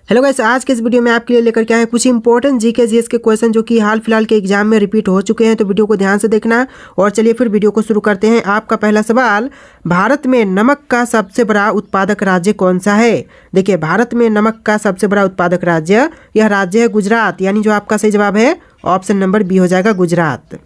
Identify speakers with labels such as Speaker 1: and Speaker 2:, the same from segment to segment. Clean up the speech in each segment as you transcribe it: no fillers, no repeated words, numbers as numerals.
Speaker 1: Hello guys, आज के इस वीडियो में आपके लिए लेकर के आए हैं कुछ इंपॉर्टेंट जीके जीएस के क्वेश्चन जो कि हाल फिलहाल के एग्जाम में रिपीट हो चुके हैं। तो वीडियो को ध्यान से देखना और चलिए फिर वीडियो को शुरू करते हैं। आपका पहला सवाल, भारत में नमक का सबसे बड़ा उत्पादक राज्य कौन सा है? देखिए, भारत में नमक का सबसे बड़ा उत्पादक राज्य यह राज्य है गुजरात, यानी जो आपका सही जवाब है ऑप्शन नंबर बी हो जाएगा गुजरात।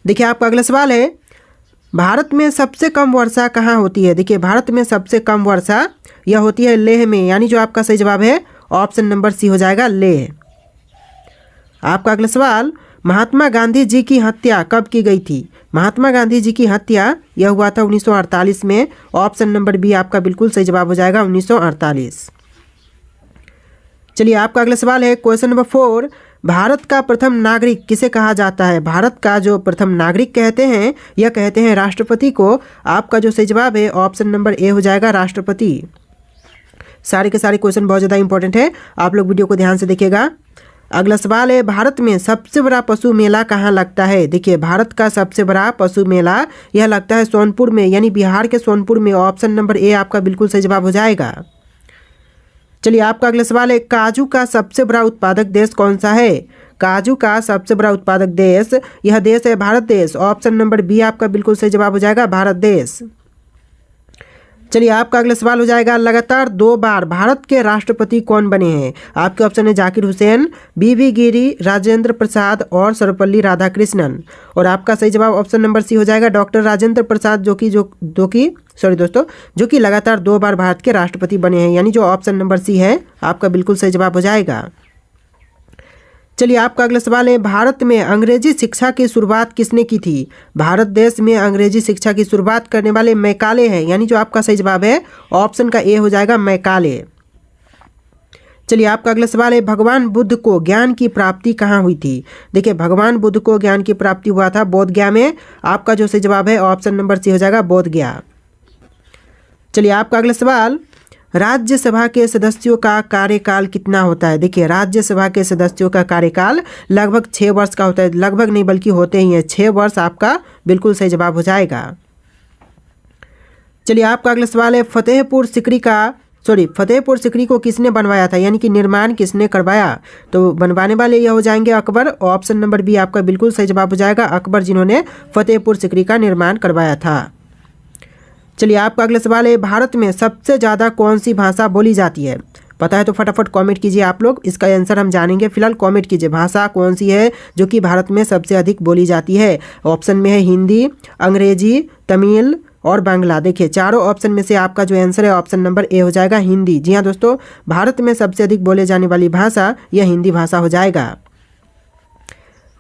Speaker 1: देखिए, आपका अगला सवाल है, भारत में सबसे कम वर्षा कहाँ होती है? देखिए, भारत में सबसे कम वर्षा यह होती है लेह में, यानी जो आपका सही जवाब है ऑप्शन नंबर सी हो जाएगा लेह। आपका अगला सवाल, महात्मा गांधी जी की हत्या कब की गई थी? महात्मा गांधी जी की हत्या यह हुआ था 1948 में। ऑप्शन नंबर बी आपका बिल्कुल सही जवाब हो जाएगा 1948। चलिए, आपका अगला सवाल है क्वेश्चन नंबर 4, भारत का प्रथम नागरिक किसे कहा जाता है? भारत का जो प्रथम नागरिक कहते हैं यह कहते हैं राष्ट्रपति को। आपका जो सही जवाब है ऑप्शन नंबर ए हो जाएगा राष्ट्रपति। सारे के सारे क्वेश्चन बहुत ज़्यादा इंपॉर्टेंट है, आप लोग वीडियो को ध्यान से देखिएगा। अगला सवाल है, भारत में सबसे बड़ा पशु मेला कहाँ लगता है? देखिए, भारत का सबसे बड़ा पशु मेला यह लगता है सोनपुर में, यानी बिहार के सोनपुर में। ऑप्शन नंबर ए आपका बिल्कुल सही जवाब हो जाएगा। चलिए, आपका अगला सवाल है, काजू का सबसे बड़ा उत्पादक देश कौन सा है? काजू का सबसे बड़ा उत्पादक देश यह देश है भारत देश। ऑप्शन नंबर बी आपका बिल्कुल सही जवाब हो जाएगा भारत देश। चलिए, आपका अगला सवाल हो जाएगा, लगातार 2 बार भारत के राष्ट्रपति कौन बने हैं? आपके ऑप्शन है जाकिर हुसैन, बीबी गिरी, राजेंद्र प्रसाद और सर्वपल्ली राधाकृष्णन। और आपका सही जवाब ऑप्शन नंबर सी हो जाएगा डॉक्टर राजेंद्र प्रसाद, जो कि लगातार 2 बार भारत के राष्ट्रपति बने हैं, यानी जो ऑप्शन नंबर सी है आपका बिल्कुल सही जवाब हो जाएगा। चलिए, आपका अगला सवाल है, भारत में अंग्रेजी शिक्षा की शुरुआत किसने की थी? भारत देश में अंग्रेजी शिक्षा की शुरुआत करने वाले मैकाले हैं, यानी जो आपका सही जवाब है ऑप्शन का ए हो जाएगा मैकाले। चलिए, आपका अगला सवाल है, भगवान बुद्ध को ज्ञान की प्राप्ति कहाँ हुई थी? देखिए, भगवान बुद्ध को ज्ञान की प्राप्ति हुआ था बोध गया में। आपका जो सही जवाब है ऑप्शन नंबर सी हो जाएगा बोध गया। चलिए, आपका अगला सवाल, राज्यसभा के सदस्यों का कार्यकाल कितना होता है? देखिए, राज्यसभा के सदस्यों का कार्यकाल लगभग 6 वर्ष का होता है। लगभग नहीं बल्कि होते ही हैं 6 वर्ष। आपका बिल्कुल सही जवाब हो जाएगा। चलिए, आपका अगला सवाल है, फतेहपुर सिकरी को किसने बनवाया था, यानी कि निर्माण किसने करवाया? तो बनवाने वाले यह हो जाएंगे अकबर। ऑप्शन नंबर बी आपका बिल्कुल सही जवाब हो जाएगा अकबर, जिन्होंने फतेहपुर सिकरी का निर्माण करवाया था। चलिए, आपका अगला सवाल है, भारत में सबसे ज़्यादा कौन सी भाषा बोली जाती है? पता है तो फटाफट कमेंट कीजिए आप लोग, इसका आंसर हम जानेंगे। फिलहाल कमेंट कीजिए, भाषा कौन सी है जो कि भारत में सबसे अधिक बोली जाती है? ऑप्शन में है हिंदी, अंग्रेजी, तमिल और बांग्ला। देखिए, चारों ऑप्शन में से आपका जो आंसर है ऑप्शन नंबर ए हो जाएगा हिंदी। जी हाँ दोस्तों, भारत में सबसे अधिक बोले जाने वाली भाषा यह हिंदी भाषा हो जाएगा।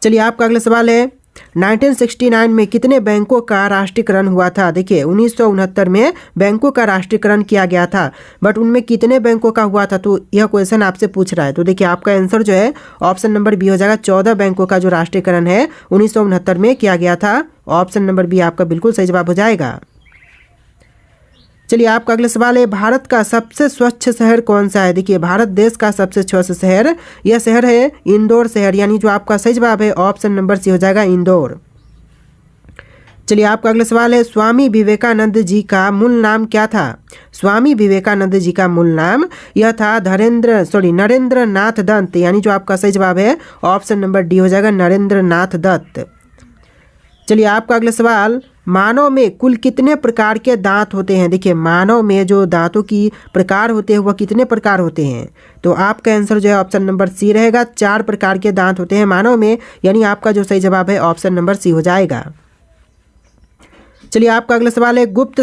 Speaker 1: चलिए, आपका अगला सवाल है, 1969 में कितने बैंकों का राष्ट्रीयकरण हुआ था? देखिए, 1969 में बैंकों का राष्ट्रीयकरण किया गया था, बट उनमें कितने बैंकों का हुआ था? तो यह क्वेश्चन आपसे पूछ रहा है। तो देखिए, आपका आंसर जो है ऑप्शन नंबर बी हो जाएगा 14 बैंकों का जो राष्ट्रीयकरण है 1969 में किया गया था। ऑप्शन नंबर बी आपका बिल्कुल सही जवाब हो जाएगा। चलिए, आपका अगला सवाल है, भारत का सबसे स्वच्छ शहर कौन सा है? देखिए, भारत देश का सबसे स्वच्छ शहर यह शहर है इंदौर शहर, यानी जो आपका सही जवाब है ऑप्शन नंबर सी हो जाएगा इंदौर। चलिए, आपका अगला सवाल है, स्वामी विवेकानंद जी का मूल नाम क्या था? स्वामी विवेकानंद जी का मूल नाम यह था नरेंद्र नाथ दत्त, यानी जो आपका सही जवाब है ऑप्शन नंबर डी हो जाएगा नरेंद्र नाथ दत्त। चलिए, आपका अगला सवाल, मानव में कुल कितने प्रकार के दांत होते हैं? देखिए, मानव में जो दांतों की प्रकार होते हैं वह कितने प्रकार होते हैं? तो आपका आंसर जो है ऑप्शन नंबर सी रहेगा, 4 प्रकार के दांत होते हैं मानव में, यानी आपका जो सही जवाब है ऑप्शन नंबर सी हो जाएगा। चलिए, आपका अगला सवाल है, गुप्त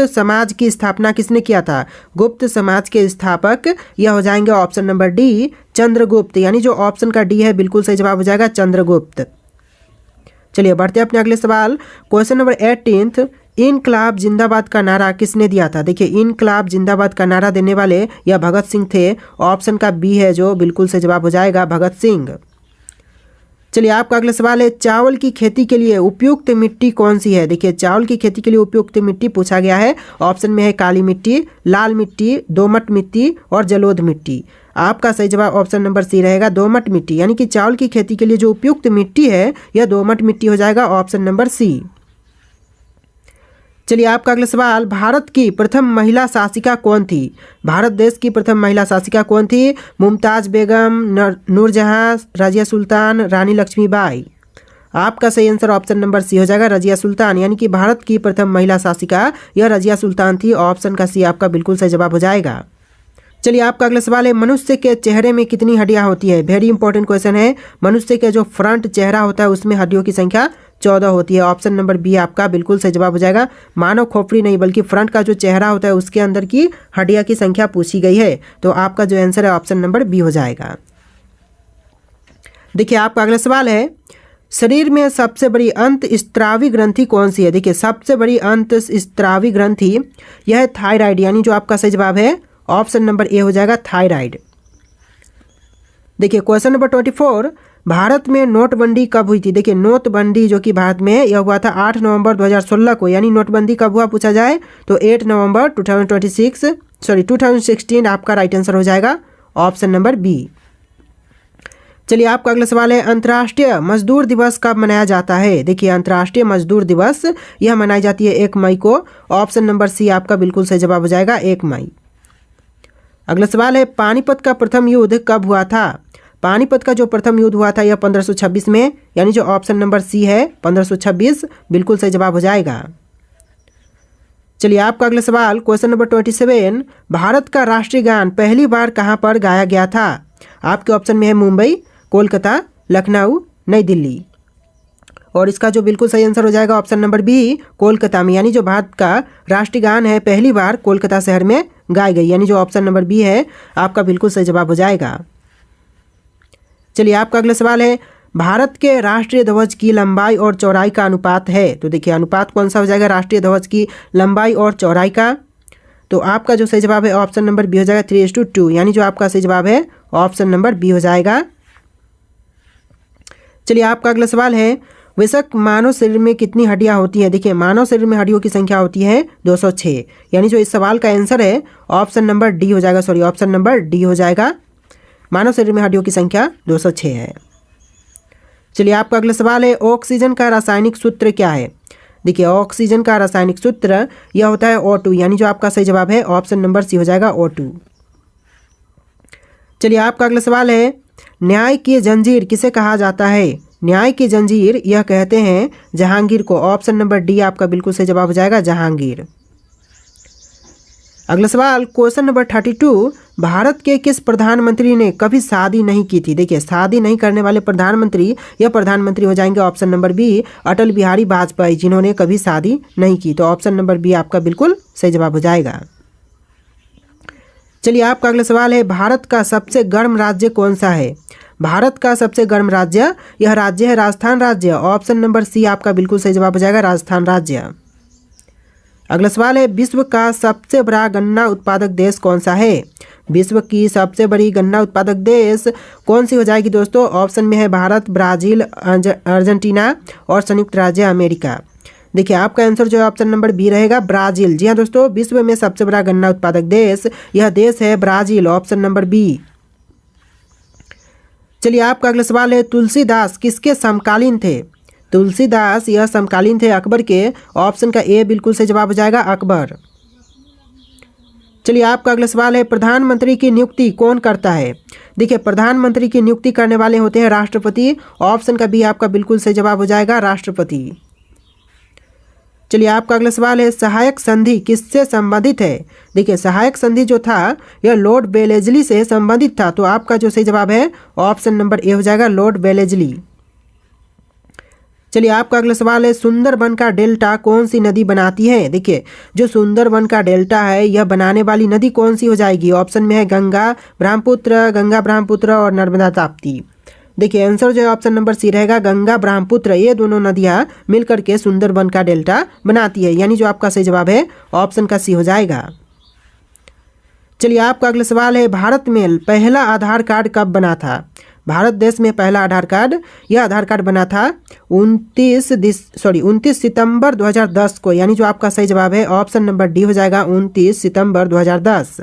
Speaker 1: समाज की स्थापना किसने किया था? गुप्त समाज के स्थापक यह हो जाएंगे ऑप्शन नंबर डी चंद्रगुप्त, यानी जो ऑप्शन का डी है बिल्कुल सही जवाब हो जाएगा चंद्रगुप्त। चलिए, बढ़ते हैं अपने अगले सवाल, क्वेश्चन नंबर 18, इनकलाब जिंदाबाद का नारा किसने दिया था? देखिए, इनकलाब जिंदाबाद का नारा देने वाले यह भगत सिंह थे। ऑप्शन का बी है जो बिल्कुल सही जवाब हो जाएगा भगत सिंह। चलिए, आपका अगला सवाल है, चावल की खेती के लिए उपयुक्त मिट्टी कौन सी है? देखिए, चावल की खेती के लिए उपयुक्त मिट्टी पूछा गया है। ऑप्शन में है काली मिट्टी, लाल मिट्टी, दोमट मिट्टी और जलोढ़ मिट्टी। आपका सही जवाब ऑप्शन नंबर सी रहेगा दोमट मिट्टी, यानी कि चावल की खेती के लिए जो उपयुक्त मिट्टी है यह दोमट मिट्टी हो जाएगा ऑप्शन नंबर सी। चलिए आपका अगला सवाल, भारत की प्रथम महिला शासिका कौन थी? भारत देश की प्रथम महिला शासिका कौन थी? मुमताज़ बेगम, नूरजहां, रजिया सुल्तान, रानी लक्ष्मीबाई। आपका सही आंसर ऑप्शन नंबर सी हो जाएगा, रजिया सुल्तान। यानी कि भारत की प्रथम महिला शासिका यह रजिया सुल्तान थी। ऑप्शन का सी आपका बिल्कुल सही जवाब हो जाएगा। चलिए आपका अगला सवाल है, मनुष्य के चेहरे में कितनी हड्डियां होती है? वेरी इंपॉर्टेंट क्वेश्चन है। मनुष्य के जो फ्रंट चेहरा होता है उसमें हड्डियों की संख्या 14 होती है। ऑप्शन नंबर बी आपका बिल्कुल सही जवाब हो जाएगा। मानव खोपड़ी नहीं बल्कि फ्रंट का जो चेहरा होता है उसके अंदर की हड्डियां की संख्या पूछी गई है, तो आपका जो आंसर है ऑप्शन नंबर बी हो जाएगा। देखिए आपका अगला सवाल है, शरीर में सबसे बड़ी अंत स्त्रावी ग्रंथि कौन सी है? देखिए सबसे बड़ी अंत स्त्रावी ग्रंथि यह है थायराइड। यानी जो आपका सही जवाब है ऑप्शन नंबर ए हो जाएगा, थायराइड। देखिए क्वेश्चन नंबर 24, भारत में नोटबंदी कब हुई थी? देखिए नोटबंदी जो कि भारत में यह हुआ था 8 नवंबर 2016 को। यानी नोटबंदी कब हुआ पूछा जाए तो 8 नवंबर 2016 आपका राइट आंसर हो जाएगा, ऑप्शन नंबर बी। चलिए आपका अगला सवाल है, अंतर्राष्ट्रीय मजदूर दिवस कब मनाया जाता है? देखिए अंतर्राष्ट्रीय मजदूर दिवस यह मनाई जाती है 1 मई को। ऑप्शन नंबर सी आपका बिल्कुल सही जवाब हो जाएगा, 1 मई। अगला सवाल है, पानीपत का प्रथम युद्ध कब हुआ था? पानीपत का जो प्रथम युद्ध हुआ था यह 1526 में। यानी जो ऑप्शन नंबर सी है 1526 बिल्कुल सही जवाब हो जाएगा। चलिए आपका अगला सवाल, क्वेश्चन नंबर 27, भारत का राष्ट्रीय गान पहली बार कहाँ पर गाया गया था? आपके ऑप्शन में है मुंबई, कोलकाता, लखनऊ, नई दिल्ली। और इसका जो बिल्कुल सही आंसर हो जाएगा ऑप्शन नंबर बी, कोलकाता में। यानी जो भारत का राष्ट्रीय गान है पहली बार कोलकाता शहर में गाई गई। यानी जो ऑप्शन नंबर बी है आपका बिल्कुल सही जवाब हो जाएगा। चलिए आपका अगला सवाल है, भारत के राष्ट्रीय ध्वज की लंबाई और चौड़ाई का अनुपात है। तो देखिए अनुपात कौन सा हो जाएगा राष्ट्रीय ध्वज की लंबाई और चौड़ाई का? तो आपका जो सही जवाब है ऑप्शन नंबर बी हो जाएगा, 3:2। यानी जो आपका सही जवाब है ऑप्शन नंबर बी हो जाएगा। चलिए आपका अगला सवाल है, वयस्क मानव शरीर में कितनी हड्डियां होती हैं? देखिए मानव शरीर में हड्डियों की संख्या होती है 206। यानी जो इस सवाल का आंसर है ऑप्शन नंबर डी हो जाएगा, ऑप्शन नंबर डी हो जाएगा। मानव शरीर में हड्डियों की संख्या 206 है। चलिए आपका अगला सवाल है, ऑक्सीजन का रासायनिक सूत्र क्या है? देखिए ऑक्सीजन का रासायनिक सूत्र यह होता है O2। यानी जो आपका सही जवाब है ऑप्शन नंबर सी हो जाएगा, O2। चलिए आपका अगला सवाल है, न्याय की जंजीर किसे कहा जाता है? न्याय की जंजीर यह कहते हैं जहांगीर को। ऑप्शन नंबर डी आपका बिल्कुल सही जवाब हो जाएगा, जहांगीर। अगला सवाल, क्वेश्चन नंबर 32, भारत के किस प्रधानमंत्री ने कभी शादी नहीं की थी? देखिए शादी नहीं करने वाले प्रधानमंत्री यह प्रधानमंत्री हो जाएंगे option number B, Atal Bihari Vajpayee, जिन्होंने कभी शादी नहीं की। तो ऑप्शन नंबर बी आपका बिल्कुल सही जवाब हो जाएगा। चलिए आपका अगला सवाल है, भारत का सबसे गर्म राज्य कौन सा है? भारत का सबसे गर्म राज्य यह राज्य है राजस्थान राज्य। ऑप्शन नंबर सी आपका बिल्कुल सही जवाब हो जाएगा, राजस्थान राज्य। अगला सवाल है, विश्व का सबसे बड़ा गन्ना उत्पादक देश कौन सा है? विश्व की सबसे बड़ी गन्ना उत्पादक देश कौन सी हो जाएगी दोस्तों? ऑप्शन में है भारत, ब्राजील, अर्जेंटीना और संयुक्त राज्य अमेरिका। देखिए आपका आंसर जो है ऑप्शन नंबर बी रहेगा, ब्राजील। जी हाँ दोस्तों, विश्व में सबसे बड़ा गन्ना उत्पादक देश यह देश है ब्राजील। Option number B. चलिए आपका अगला सवाल है, तुलसीदास किसके समकालीन थे? तुलसीदास यह समकालीन थे अकबर के। ऑप्शन का ए बिल्कुल सही जवाब हो जाएगा, अकबर। चलिए आपका अगला सवाल है, प्रधानमंत्री की नियुक्ति कौन करता है? देखिए प्रधानमंत्री की नियुक्ति करने वाले होते हैं राष्ट्रपति। ऑप्शन का बी आपका बिल्कुल सही जवाब हो जाएगा, राष्ट्रपति। चलिए आपका अगला सवाल है, सहायक संधि किससे संबंधित है? देखिए सहायक संधि जो था यह लॉर्ड वेलेस्ली से संबंधित था। तो आपका जो सही जवाब है ऑप्शन नंबर ए हो जाएगा, लॉर्ड वेलेस्ली। चलिए आपका अगला सवाल है, सुंदरबन का डेल्टा कौन सी नदी बनाती है? देखिए जो सुंदरबन का डेल्टा है यह बनाने वाली नदी कौन सी हो जाएगी? ऑप्शन में है गंगा ब्रह्मपुत्र और नर्मदा ताप्ती। देखिए आंसर जो है ऑप्शन नंबर सी रहेगा, गंगा ब्रह्मपुत्र। ये दोनों नदियाँ मिलकर के सुंदरबन का डेल्टा बनाती है। यानी जो आपका सही जवाब है ऑप्शन का सी हो जाएगा। चलिए आपका अगला सवाल है, भारत में पहला आधार कार्ड कब बना था? भारत देश में पहला आधार कार्ड यह आधार कार्ड बना था 29 सितंबर 2010 को। यानी जो आपका सही जवाब है ऑप्शन नंबर डी हो जाएगा, 29 सितंबर 2010।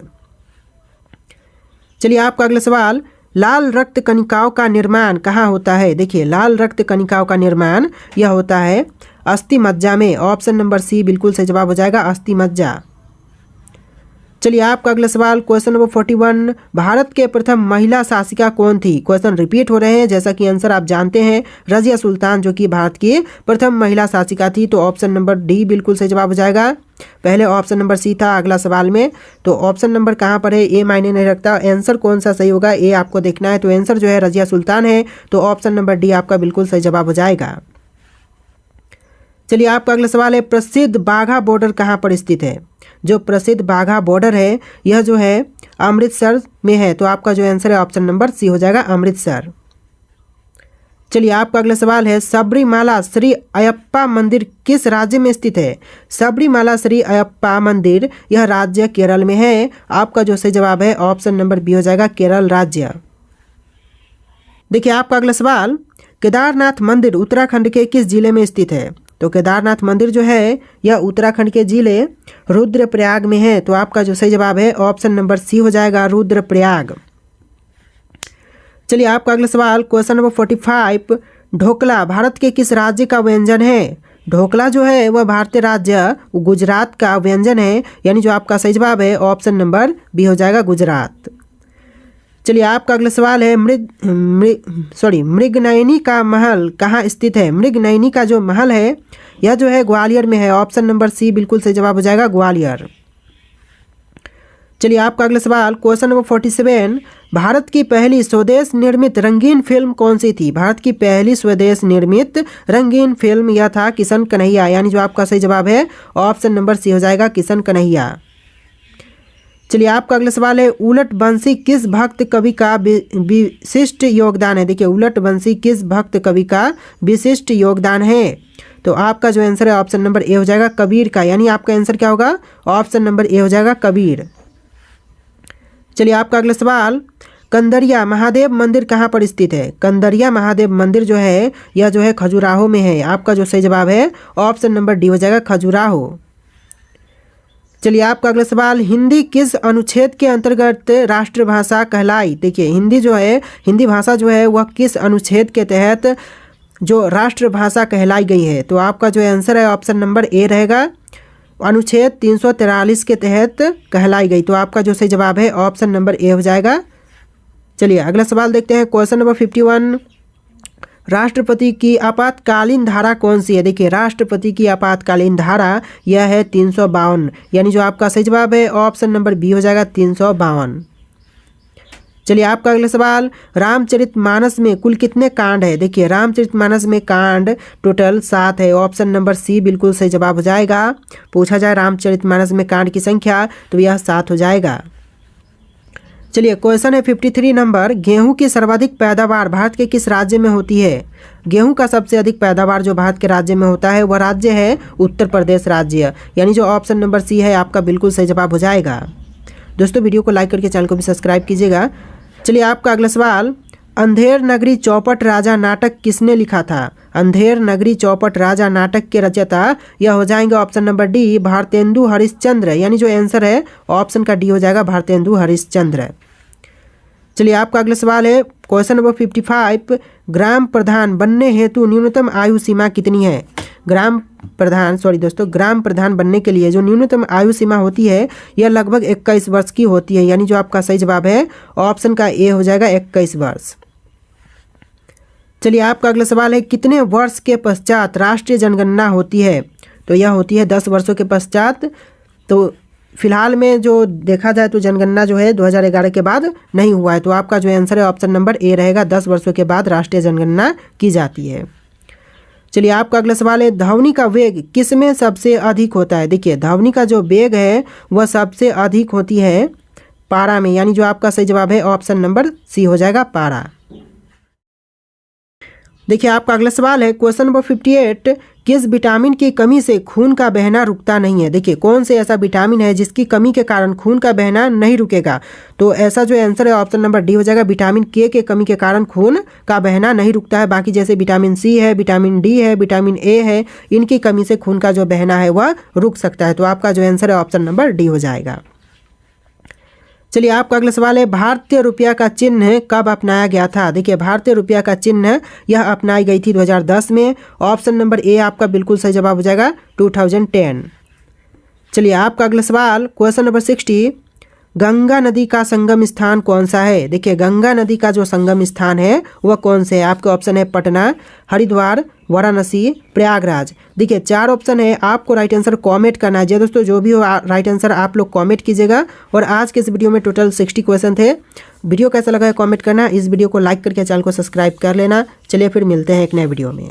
Speaker 1: चलिए आपका अगला सवाल, लाल रक्त कणिकाओं का निर्माण कहाँ होता है? देखिए लाल रक्त कणिकाओं का निर्माण यह होता है अस्थि मज्जा में। ऑप्शन नंबर सी बिल्कुल सही जवाब हो जाएगा, अस्थि मज्जा। चलिए आपका अगला सवाल क्वेश्चन नंबर 41, भारत के प्रथम महिला शासिका कौन थी। क्वेश्चन रिपीट हो रहे हैं, जैसा कि आंसर आप जानते हैं, रजिया सुल्तान जो कि भारत की प्रथम महिला शासिका थी। तो ऑप्शन नंबर डी बिल्कुल सही जवाब हो जाएगा। पहले ऑप्शन नंबर सी था अगला सवाल में, तो ऑप्शन नंबर कहाँ पर है ये मायने नहीं रखता, आंसर कौन सा सही होगा ये आपको देखना है। तो आंसर जो है रजिया सुल्तान है, तो ऑप्शन नंबर डी आपका बिल्कुल सही जवाब हो जाएगा। चलिए आपका अगला सवाल है, प्रसिद्ध बाघा बॉर्डर कहाँ पर स्थित है। जो प्रसिद्ध बाघा बॉर्डर है यह जो है अमृतसर में है। तो आपका जो आंसर है ऑप्शन नंबर सी हो जाएगा, अमृतसर। चलिए आपका अगला सवाल है, सबरीमाला श्री अयप्पा मंदिर किस राज्य में स्थित है। सबरीमाला श्री अयप्पा मंदिर यह राज्य केरल में है। आपका जो सही जवाब है ऑप्शन नंबर बी हो जाएगा, केरल राज्य। देखिए आपका अगला सवाल, केदारनाथ मंदिर उत्तराखंड के किस जिले में स्थित है। तो केदारनाथ मंदिर जो है यह उत्तराखंड के जिले रुद्रप्रयाग में है। तो आपका जो सही जवाब है ऑप्शन नंबर सी हो जाएगा, रुद्रप्रयाग। चलिए आपका अगला सवाल क्वेश्चन नंबर 45, ढोकला भारत के किस राज्य का व्यंजन है। ढोकला जो है वह भारतीय राज्य गुजरात का व्यंजन है, यानी जो आपका सही जवाब है ऑप्शन नंबर बी हो जाएगा, गुजरात। चलिए आपका अगला सवाल है, मृगनयनी का महल कहाँ स्थित है। मृगनयनी का जो महल है यह जो है ग्वालियर में है। ऑप्शन नंबर सी बिल्कुल सही जवाब हो जाएगा, ग्वालियर। चलिए आपका अगला सवाल क्वेश्चन नंबर 47, भारत की पहली स्वदेश निर्मित रंगीन फिल्म कौन सी थी। भारत की पहली स्वदेश निर्मित रंगीन फिल्म यह था किशन कन्हैया, यानी जो आपका सही जवाब है ऑप्शन नंबर सी हो जाएगा, किशन कन्हैया। चलिए आपका अगला सवाल है, उलट बंसी किस भक्त कवि का विशिष्ट योगदान है। देखिए उलट बंसी किस भक्त कवि का विशिष्ट योगदान है। तो आपका जो आंसर है ऑप्शन नंबर ए हो जाएगा, कबीर का, यानी आपका आंसर क्या होगा, ऑप्शन नंबर ए हो जाएगा, कबीर। चलिए आपका अगला सवाल, कंदरिया महादेव मंदिर कहाँ पर स्थित है। कंदरिया महादेव मंदिर जो है यह जो है खजुराहो में है। आपका जो सही जवाब है ऑप्शन नंबर डी हो जाएगा, खजुराहो। चलिए आपका अगला सवाल, हिंदी किस अनुच्छेद के अंतर्गत राष्ट्रभाषा कहलाई। देखिए हिंदी जो है, हिंदी भाषा जो है वह किस अनुच्छेद के तहत जो राष्ट्रभाषा कहलाई गई है। तो आपका जो आंसर है ऑप्शन नंबर ए रहेगा, अनुच्छेद 343 के तहत कहलाई गई। तो आपका जो सही जवाब है ऑप्शन नंबर ए हो जाएगा। चलिए अगला सवाल देखते हैं क्वेश्चन नंबर 51, राष्ट्रपति की आपातकालीन धारा कौन सी है। देखिए राष्ट्रपति की आपातकालीन धारा यह है 352, यानी जो आपका सही जवाब है ऑप्शन नंबर बी हो जाएगा, 352। चलिए आपका अगला सवाल, रामचरितमानस में कुल कितने कांड है। देखिए रामचरितमानस में कांड टोटल 7 है। ऑप्शन नंबर सी बिल्कुल सही जवाब हो जाएगा। पूछा जाए रामचरितमानस में कांड की संख्या तो यह 7 हो जाएगा। चलिए क्वेश्चन है 53 नंबर, गेहूं की सर्वाधिक पैदावार भारत के किस राज्य में होती है। गेहूं का सबसे अधिक पैदावार जो भारत के राज्य में होता है वह राज्य है उत्तर प्रदेश राज्य, यानी जो ऑप्शन नंबर सी है आपका बिल्कुल सही जवाब हो जाएगा। दोस्तों वीडियो को लाइक करके चैनल को भी सब्सक्राइब कीजिएगा। चलिए आपका अगला सवाल, अंधेर नगरी चौपट राजा नाटक किसने लिखा था। अंधेर नगरी चौपट राजा नाटक के रचयिता यह हो जाएंगे option number D, Bharatendu Harishchandra, यानी जो आंसर है ऑप्शन का डी हो जाएगा, भारतेंदु हरिश्चंद्र। चलिए आपका अगला सवाल है क्वेश्चन नंबर 55, ग्राम प्रधान बनने हेतु न्यूनतम आयु सीमा कितनी है। ग्राम प्रधान बनने के लिए जो न्यूनतम आयु सीमा होती है यह लगभग 21 वर्ष की होती है, यानी जो आपका सही जवाब है ऑप्शन का ए हो जाएगा, 21 वर्ष। चलिए आपका अगला सवाल है, कितने वर्ष के पश्चात राष्ट्रीय जनगणना होती है। तो यह होती है 10 वर्षों के पश्चात। तो फिलहाल में जो देखा जाए तो जनगणना जो है 2011 के बाद नहीं हुआ है। तो आपका जो आंसर है ऑप्शन नंबर ए रहेगा, 10 वर्षों के बाद राष्ट्रीय जनगणना की जाती है। चलिए आपका अगला सवाल है, ध्वनि का वेग किस में सबसे अधिक होता है। देखिए ध्वनि का जो वेग है वह सबसे अधिक होती है पारा में, यानी जो आपका सही जवाब है ऑप्शन नंबर सी हो जाएगा, पारा। देखिए आपका अगला सवाल है क्वेश्चन नंबर 58, किस विटामिन की कमी से खून का बहना रुकता नहीं है। देखिए कौन से ऐसा विटामिन है जिसकी कमी के कारण खून का बहना नहीं रुकेगा। तो ऐसा जो आंसर है ऑप्शन नंबर डी हो जाएगा, विटामिन के कमी के कारण खून का बहना नहीं रुकता है। बाकी जैसे विटामिन सी है, विटामिन डी है, विटामिन ए है, इनकी कमी से खून का जो बहना है वह रुक सकता है। तो आपका जो आंसर है ऑप्शन नंबर डी हो जाएगा। चलिए आपका अगला सवाल है, भारतीय रुपया का चिन्ह कब अपनाया गया था। देखिए भारतीय रुपया का चिन्ह यह अपनाई गई थी 2010 में। ऑप्शन नंबर ए आपका बिल्कुल सही जवाब हो जाएगा 2010। चलिए आपका अगला सवाल क्वेश्चन नंबर 60, गंगा नदी का संगम स्थान कौन सा है। देखिए गंगा नदी का जो संगम स्थान है वह कौन से है। आपके ऑप्शन है पटना, हरिद्वार, वाराणसी, प्रयागराज। देखिए 4 ऑप्शन है, आपको राइट आंसर कमेंट करना है। जी दोस्तों जो भी हो राइट आंसर आप लोग कमेंट कीजिएगा। और आज के इस वीडियो में टोटल 60 क्वेश्चन थे। वीडियो कैसा लगा है कमेंट करना। इस वीडियो को लाइक करके चैनल को सब्सक्राइब कर लेना। चलिए फिर मिलते हैं एक नए वीडियो में।